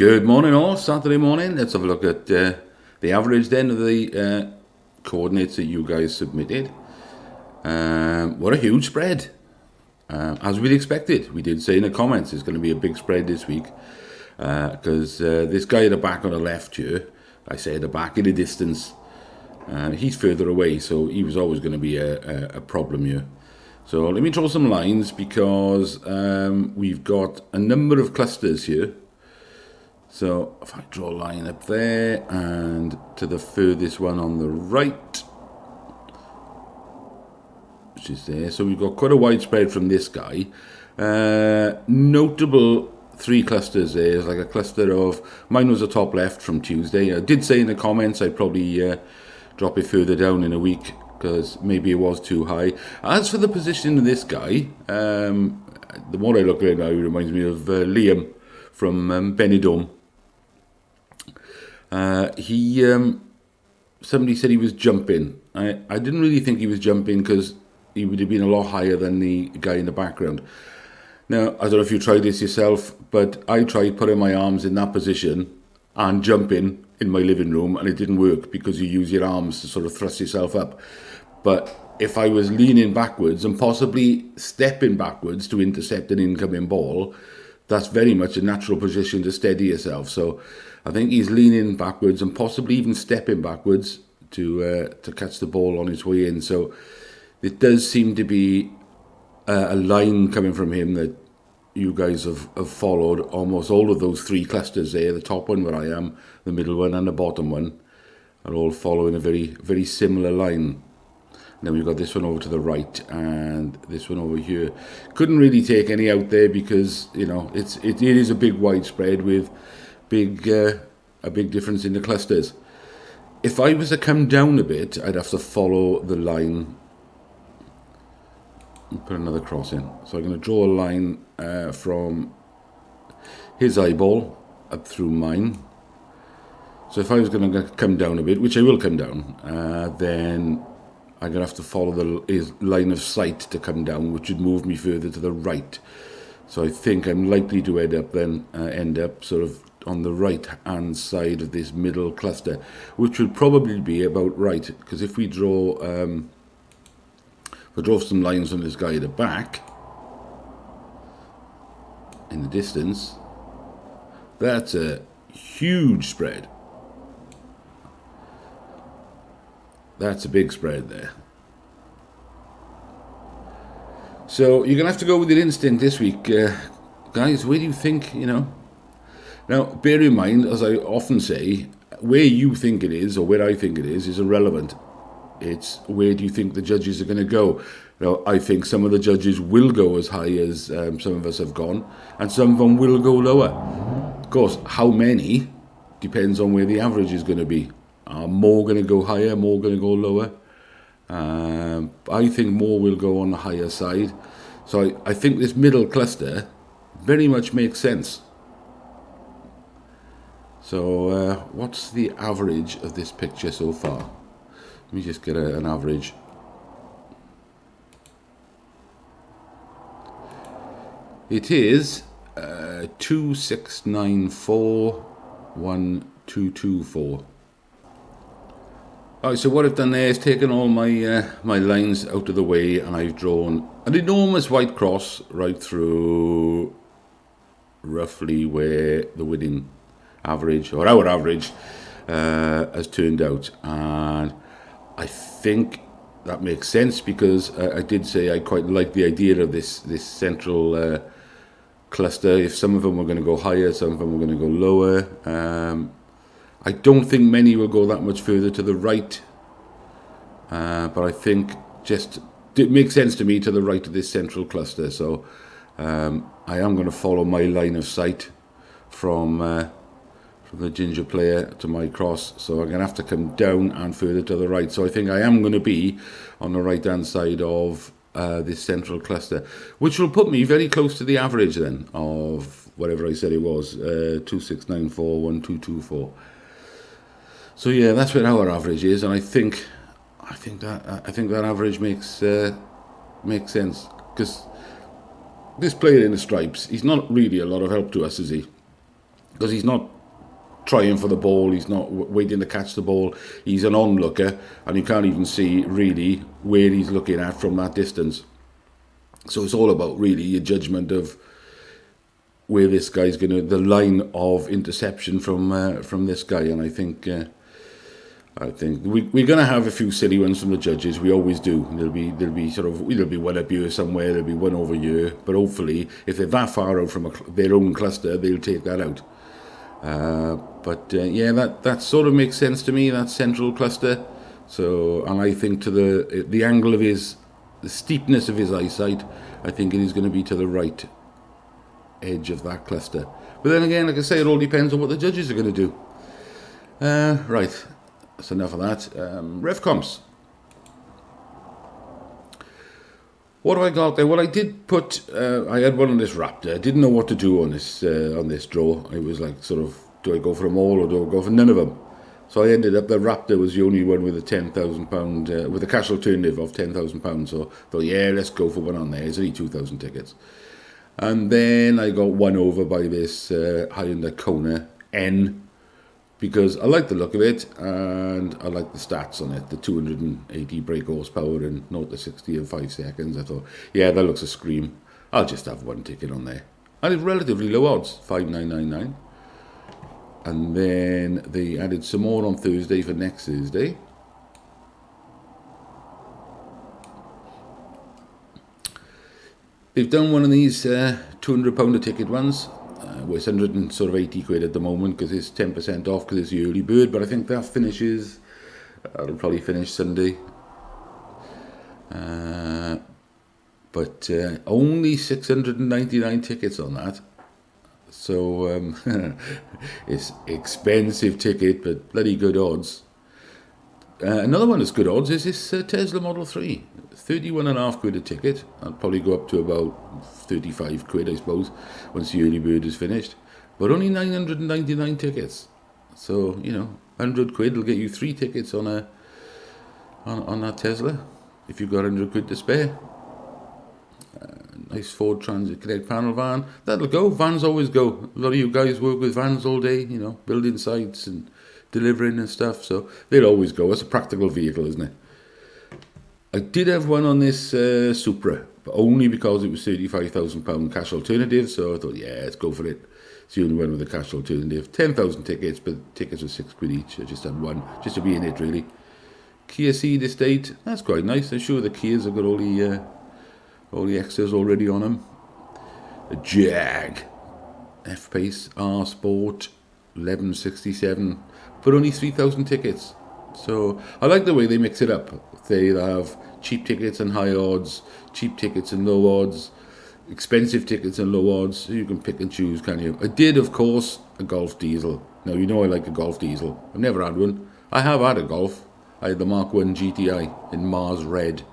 Good morning all, Saturday morning. Let's have a look at the average then of the coordinates that you guys submitted. What a huge spread. As we'd expected. We did say in the comments it's going to be a big spread this week. Because this guy at the back on the left here, I say at the back in the distance, he's further away, so he was always going to be a problem here. So let me draw some lines because we've got a number of clusters here. So if I draw a line up there and to the furthest one on the right, which is there. So we've got quite a wide spread from this guy. Notable 3 clusters there. It's like a cluster of, mine was the top left from Tuesday. I did say in the comments I'd probably drop it further down in a week because maybe it was too high. As for the position of this guy, the more I look at it now, it reminds me of Liam from Benidorm. Somebody said he was jumping. I didn't really think he was jumping because he would have been a lot higher than the guy in the background. Now, I don't know if you tried this yourself, but I tried putting my arms in that position and jumping in my living room, and it didn't work because you use your arms to sort of thrust yourself up. But if I was leaning backwards and possibly stepping backwards to intercept an incoming ball, that's very much a natural position to steady yourself. So I think he's leaning backwards and possibly even stepping backwards to catch the ball on his way in. So it does seem to be a line coming from him that you guys have followed. Almost all of those 3 clusters there, the top one where I am, the middle one and the bottom one, are all following a very, very similar line. Then we've got this one over to the right and this one over here. Couldn't really take any out there because, you know, it is a big wide spread with a big difference in the clusters. If I was to come down a bit, I'd have to follow the line and put another cross in. So I'm going to draw a line from his eyeball up through mine. So if I was going to come down a bit, which I will come down, then I'm going to have to follow his line of sight to come down, which would move me further to the right. So I think I'm likely to end up sort of on the right hand side of this middle cluster, which would probably be about right, because if we draw some lines on this guy at the back in the distance, that's a huge spread. That's a big spread there. So you're going to have to go with your instinct this week. Guys, where do you think, Now, bear in mind, as I often say, where you think it is or where I think it is irrelevant. It's where do you think the judges are going to go. Now, I think some of the judges will go as high as some of us have gone, and some of them will go lower. Of course, how many depends on where the average is going to be. Are more going to go higher, more going to go lower? I think more will go on the higher side. So I think this middle cluster very much makes sense. So what's the average of this picture so far? Let me just get an average. It is 26941224. Alright, so what I've done there is taken all my my lines out of the way, and I've drawn an enormous white cross right through roughly where the winning average, or our average, has turned out. And I think that makes sense because I did say I quite like the idea of this central cluster. If some of them were going to go higher, some of them were going to go lower. I don't think many will go that much further to the right, but I think it makes sense to me to the right of this central cluster. So I am going to follow my line of sight from the ginger player to my cross. So I'm going to have to come down and further to the right. So I think I am going to be on the right hand side of this central cluster, which will put me very close to the average then of whatever I said it was, 26941224. So yeah, that's where our average is, and I think that average makes sense, because this player in the stripes, he's not really a lot of help to us, is he? because he's not trying for the ball, he's not waiting to catch the ball, he's an onlooker, and you can't even see really where he's looking at from that distance. So it's all about really your judgment of where this guy's going to, the line of interception from this guy. And I think we're going to have a few silly ones from the judges. We always do. There'll be one up here somewhere, there'll be one over here, but hopefully if they're that far out from their own cluster, they'll take that out. Yeah, that sort of makes sense to me, that central cluster. So, and I think to the angle of the steepness of his eyesight, I think it is going to be to the right edge of that cluster. But then again, like I say, it all depends on what the judges are going to do. Right, that's enough of that. Ref comps. What have I got there? Well, I did put. I had one on this Raptor. I didn't know what to do on this draw. It was like sort of, do I go for them all or do I go for none of them? So I ended up, the Raptor was the only one with a £10,000, with a cash alternative of £10,000. So I thought, yeah, let's go for one on there. It's only 2,000 tickets. And then I got one over by this Hyundai Kona N, because I like the look of it and I like the stats on it. The 280 brake horsepower and 0 to 60 in 5 seconds. I thought, yeah, that looks a scream. I'll just have one ticket on there. And it's relatively low odds, 5,999. And then they added some more on Thursday for next Thursday. They've done one of these £200 a ticket ones. Well, it's 180 quid at the moment because it's 10% off because it's the early bird. But I think that finishes, that'll probably finish Sunday. But only 699 tickets on that. So it's expensive ticket, but bloody good odds. Another one that's good odds is this Tesla Model 3. 31.5 quid a ticket. I'll probably go up to about 35 quid, I suppose, once the early bird is finished. But only 999 tickets. So, 100 quid will get you 3 tickets on that Tesla, if you've got 100 quid to spare. Nice Ford Transit Connect panel van. That'll go. Vans always go. A lot of you guys work with vans all day, building sites and delivering and stuff. So they'll always go. It's a practical vehicle, isn't it? I did have one on this Supra, but only because it was £35,000 cash alternative. So I thought, yeah, let's go for it. It's the only one with a cash alternative. 10,000 tickets, but tickets were 6 quid each. I just had one, just to be in it, really. Kia Ceed Estate. That's quite nice. I'm sure the Kias have got all the extras already on them. A Jag, F-Pace, R Sport, 1167, but only 3,000 tickets. So I like the way they mix it up. They have cheap tickets and high odds, cheap tickets and low odds, expensive tickets and low odds. So you can pick and choose, can you? I did, of course, a Golf diesel. Now, I like a Golf diesel. I've never had one. I have had a Golf. I had the Mark 1 GTI in Mars Red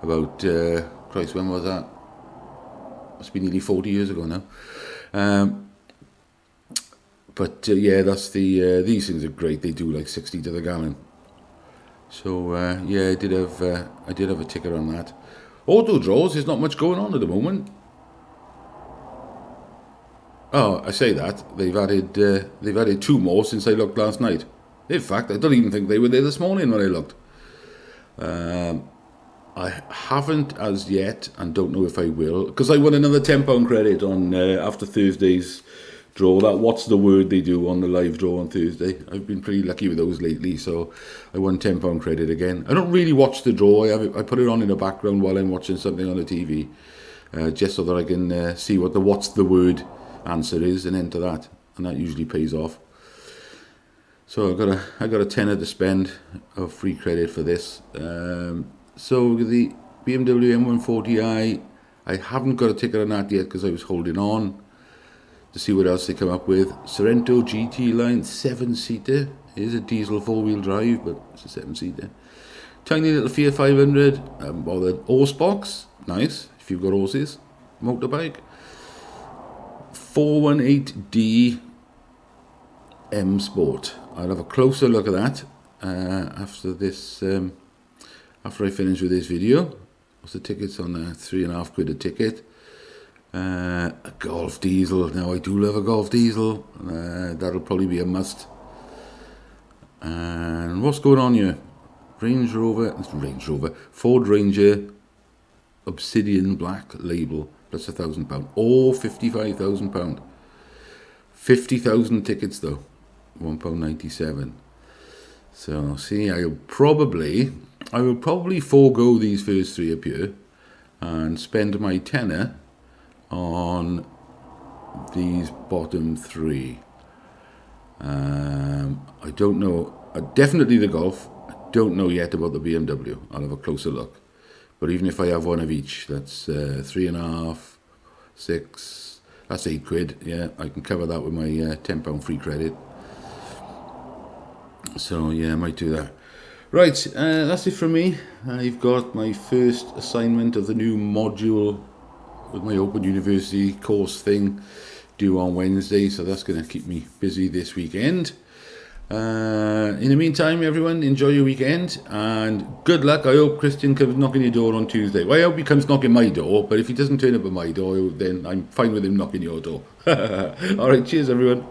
about... Christ, when was that? Must be nearly 40 years ago now. Yeah, that's these things are great. They do like 60 to the gallon. So yeah, I did have a ticket on that. Auto draws, there's not much going on at the moment. Oh, I say that they've added 2 more since I looked last night. In fact, I don't even think they were there this morning when I looked. I haven't as yet, and don't know if I will, because I won another £10 credit on after Thursday's draw. That what's the word they do on the live draw on Thursday. I've been pretty lucky with those lately, so I won £10 credit again. I don't really watch the draw. I put it on in the background while I'm watching something on the TV, just so that I can see what the what's the word answer is and enter that, and that usually pays off. So I got a tenner to spend of free credit for this. So the BMW M140i, I haven't got a ticket on that yet because I was holding on to see what else they come up with. Sorento GT line 7-seater. It is a diesel 4-wheel drive, but it's a 7-seater. Tiny little Fiat 500. The horse box, nice if you've got horses. Motorbike. 418D M Sport. I'll have a closer look at that after this. After I finish with this video. What's the tickets on there? 3.5 quid a ticket. A Golf diesel. Now I do love a Golf diesel. That'll probably be a must. And what's going on here? Range Rover, Ford Ranger, Obsidian Black label, plus £1,000. Or £55,000. 50,000 tickets though, £1.97. So see, I will probably forego these first three up here and spend my tenner on these bottom three. I don't know. Definitely the Golf. I don't know yet about the BMW. I'll have a closer look. But even if I have one of each, that's 3.5, 6. That's £8. Yeah, I can cover that with my £10 free credit. So yeah, I might do that. Right, that's it from me. I've got my first assignment of the new module with my Open University course thing due on Wednesday, so that's going to keep me busy this weekend. In the meantime, everyone, enjoy your weekend and good luck. I hope Christian comes knocking your door on Tuesday. Well, I hope he comes knocking my door, but if he doesn't turn up at my door, then I'm fine with him knocking your door. Alright, cheers everyone.